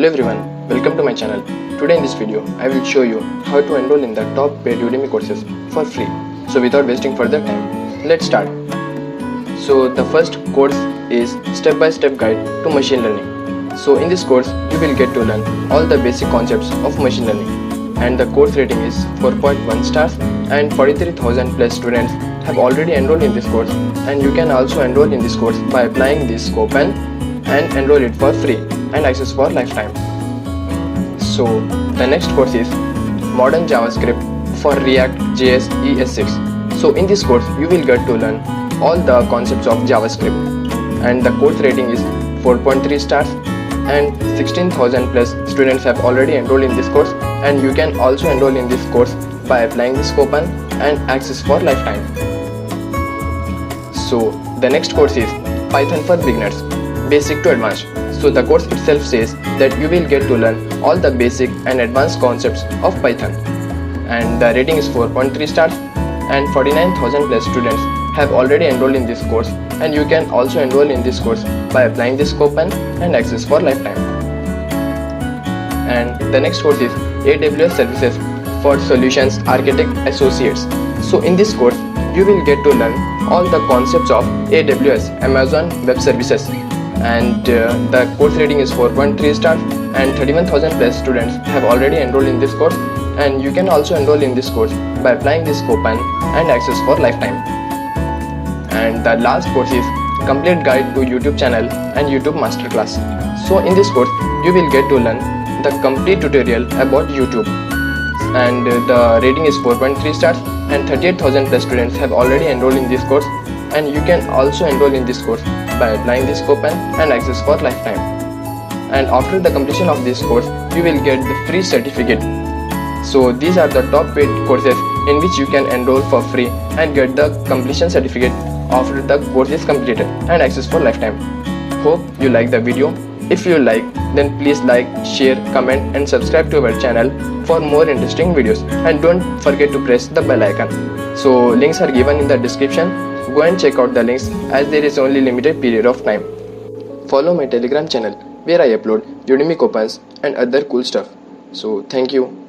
Hello everyone, welcome to my channel. Today in this video, I will show you how to enroll in the top paid Udemy courses for free. So without wasting further time, let's start. So the first course is Step-by-Step Guide to Machine Learning. So in this course, you will get to learn all the basic concepts of machine learning. And the course rating is 4.1 stars and 43,000 plus students have already enrolled in this course, and you can also enroll in this course by applying this coupon and enroll it for free and access for lifetime. So the next course is Modern JavaScript for React JS ES6. So in this course you will get to learn all the concepts of JavaScript, and the course rating is 4.3 stars and 16,000 plus students have already enrolled in this course, and you can also enroll in this course by applying this coupon and access for lifetime. So the next course is Python for Beginners, Basic to Advanced. So the course itself says that you will get to learn all the basic and advanced concepts of Python, and the rating is 4.3 stars and 49,000 plus students have already enrolled in this course, and you can also enroll in this course by applying this coupon and access for lifetime. And the next course is AWS Services for Solutions Architect Associates. So in this course you will get to learn all the concepts of AWS, Amazon Web Services, and the course rating is 4.3 stars and 31,000 plus students have already enrolled in this course, and you can also enroll in this course by applying this coupon and access for lifetime. And the last course is Complete Guide to YouTube Channel and YouTube Masterclass. So in this course you will get to learn the complete tutorial about YouTube, and the rating is 4.3 stars and 38,000 plus students have already enrolled in this course, and you can also enroll in this course by applying this coupon and access for lifetime. And after the completion of this course you will get the free certificate. So these are the top paid courses in which you can enroll for free and get the completion certificate after the course is completed and access for lifetime. Hope you like the video. If you like, then please like, share, comment and subscribe to our channel for more interesting videos, and don't forget to press the bell icon. So links are given in the description. Go and check out the links, as there is only limited period of time. Follow my Telegram channel where I upload Udemy coupons and other cool stuff. So thank you.